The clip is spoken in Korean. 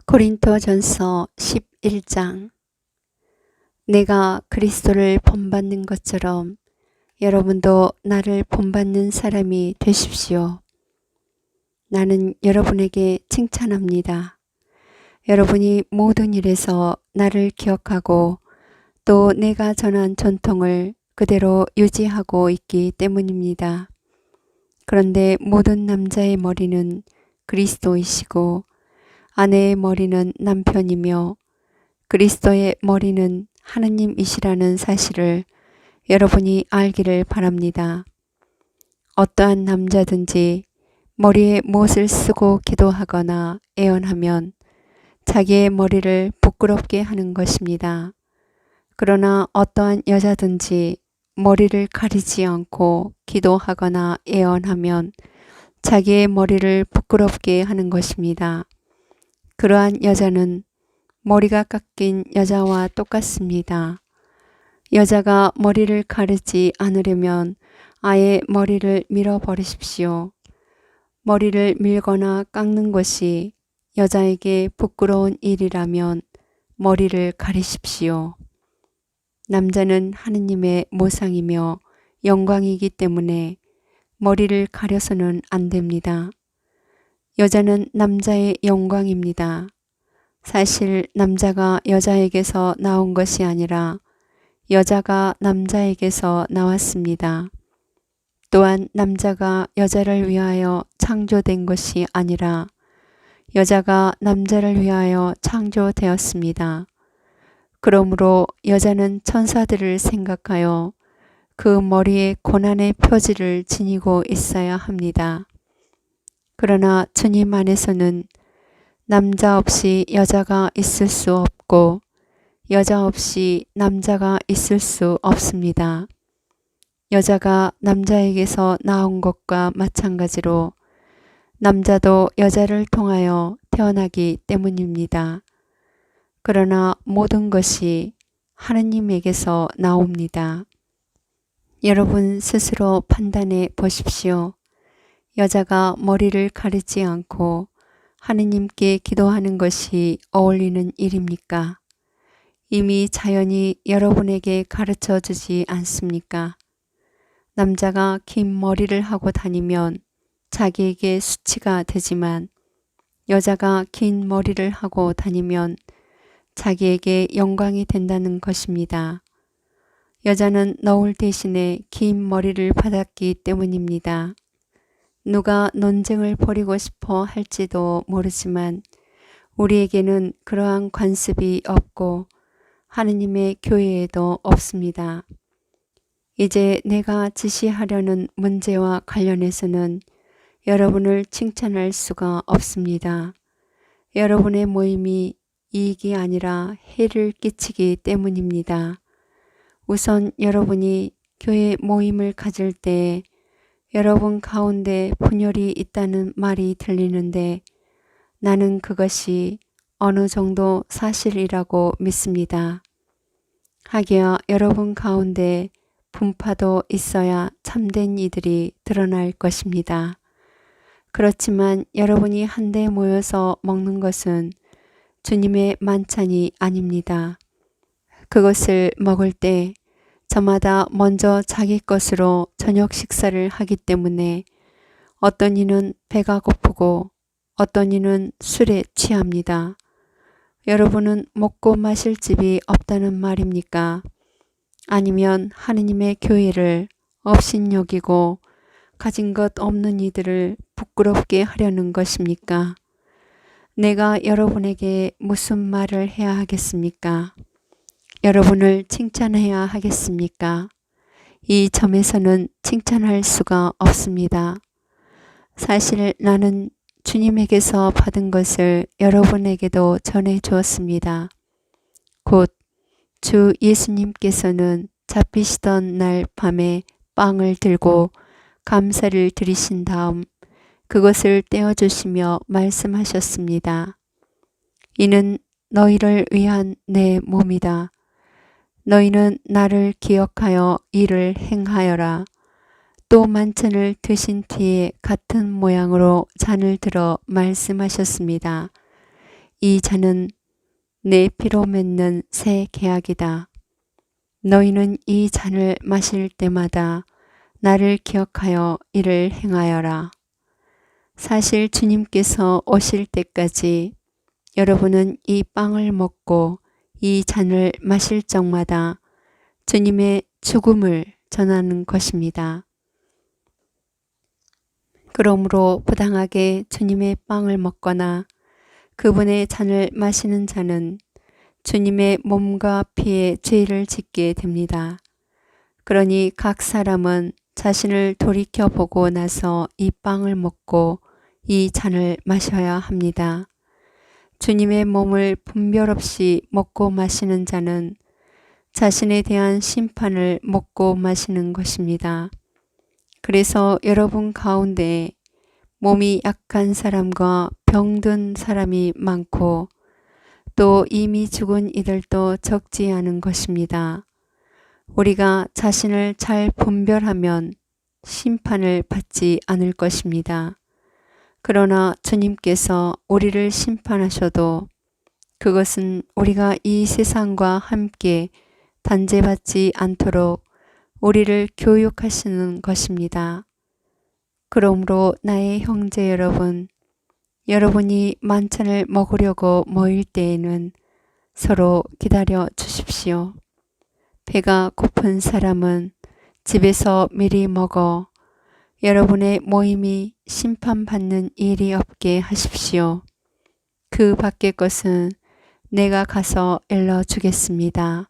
고린도전서 11장. 내가 그리스도를 본받는 것처럼 여러분도 나를 본받는 사람이 되십시오. 나는 여러분에게 칭찬합니다. 여러분이 모든 일에서 나를 기억하고 또 내가 전한 전통을 그대로 유지하고 있기 때문입니다. 그런데 모든 남자의 머리는 그리스도이시고 아내의 머리는 남편이며 그리스도의 머리는 하느님이시라는 사실을 여러분이 알기를 바랍니다. 어떠한 남자든지 머리에 못을 쓰고 기도하거나 애언하면 자기의 머리를 부끄럽게 하는 것입니다. 그러나 어떠한 여자든지 머리를 가리지 않고 기도하거나 애언하면 자기의 머리를 부끄럽게 하는 것입니다. 그러한 여자는 머리가 깎인 여자와 똑같습니다. 여자가 머리를 가르지 않으려면 아예 머리를 밀어버리십시오. 머리를 밀거나 깎는 것이 여자에게 부끄러운 일이라면 머리를 가리십시오. 남자는 하느님의 모상이며 영광이기 때문에 머리를 가려서는 안 됩니다. 여자는 남자의 영광입니다. 사실 남자가 여자에게서 나온 것이 아니라 여자가 남자에게서 나왔습니다. 또한 남자가 여자를 위하여 창조된 것이 아니라 여자가 남자를 위하여 창조되었습니다. 그러므로 여자는 천사들을 생각하여 그 머리에 고난의 표지를 지니고 있어야 합니다. 그러나 주님 안에서는 남자 없이 여자가 있을 수 없고 여자 없이 남자가 있을 수 없습니다. 여자가 남자에게서 나온 것과 마찬가지로 남자도 여자를 통하여 태어나기 때문입니다. 그러나 모든 것이 하느님에게서 나옵니다. 여러분 스스로 판단해 보십시오. 여자가 머리를 가리지 않고 하느님께 기도하는 것이 어울리는 일입니까? 이미 자연이 여러분에게 가르쳐 주지 않습니까? 남자가 긴 머리를 하고 다니면 자기에게 수치가 되지만 여자가 긴 머리를 하고 다니면 자기에게 영광이 된다는 것입니다. 여자는 너울 대신에 긴 머리를 받았기 때문입니다. 누가 논쟁을 벌이고 싶어 할지도 모르지만 우리에게는 그러한 관습이 없고 하느님의 교회에도 없습니다. 이제 내가 지시하려는 문제와 관련해서는 여러분을 칭찬할 수가 없습니다. 여러분의 모임이 이익이 아니라 해를 끼치기 때문입니다. 우선 여러분이 교회 모임을 가질 때 여러분 가운데 분열이 있다는 말이 들리는데 나는 그것이 어느 정도 사실이라고 믿습니다. 하기야 여러분 가운데 분파도 있어야 참된 이들이 드러날 것입니다. 그렇지만 여러분이 한데 모여서 먹는 것은 주님의 만찬이 아닙니다. 그것을 먹을 때 저마다 먼저 자기 것으로 저녁 식사를 하기 때문에 어떤 이는 배가 고프고 어떤 이는 술에 취합니다. 여러분은 먹고 마실 집이 없다는 말입니까? 아니면 하느님의 교회를 업신여기고 가진 것 없는 이들을 부끄럽게 하려는 것입니까? 내가 여러분에게 무슨 말을 해야 하겠습니까? 여러분을 칭찬해야 하겠습니까? 이 점에서는 칭찬할 수가 없습니다. 사실 나는 주님에게서 받은 것을 여러분에게도 전해 주었습니다. 곧 주 예수님께서는 잡히시던 날 밤에 빵을 들고 감사를 드리신 다음 그것을 떼어주시며 말씀하셨습니다. 이는 너희를 위한 내 몸이다. 너희는 나를 기억하여 이를 행하여라. 또 만찬을 드신 뒤에 같은 모양으로 잔을 들어 말씀하셨습니다. 이 잔은 내 피로 맺는 새 계약이다. 너희는 이 잔을 마실 때마다 나를 기억하여 이를 행하여라. 사실 주님께서 오실 때까지 여러분은 이 빵을 먹고 이 잔을 마실 적마다 주님의 죽음을 전하는 것입니다. 그러므로 부당하게 주님의 빵을 먹거나 그분의 잔을 마시는 자는 주님의 몸과 피에 죄를 짓게 됩니다. 그러니 각 사람은 자신을 돌이켜보고 나서 이 빵을 먹고 이 잔을 마셔야 합니다. 주님의 몸을 분별 없이 먹고 마시는 자는 자신에 대한 심판을 먹고 마시는 것입니다. 그래서 여러분 가운데 몸이 약한 사람과 병든 사람이 많고 또 이미 죽은 이들도 적지 않은 것입니다. 우리가 자신을 잘 분별하면 심판을 받지 않을 것입니다. 그러나 주님께서 우리를 심판하셔도 그것은 우리가 이 세상과 함께 단죄받지 않도록 우리를 교육하시는 것입니다. 그러므로 나의 형제 여러분, 여러분이 만찬을 먹으려고 모일 때에는 서로 기다려 주십시오. 배가 고픈 사람은 집에서 미리 먹어 여러분의 모임이 심판받는 일이 없게 하십시오. 그 밖의 것은 내가 가서 일러 주겠습니다.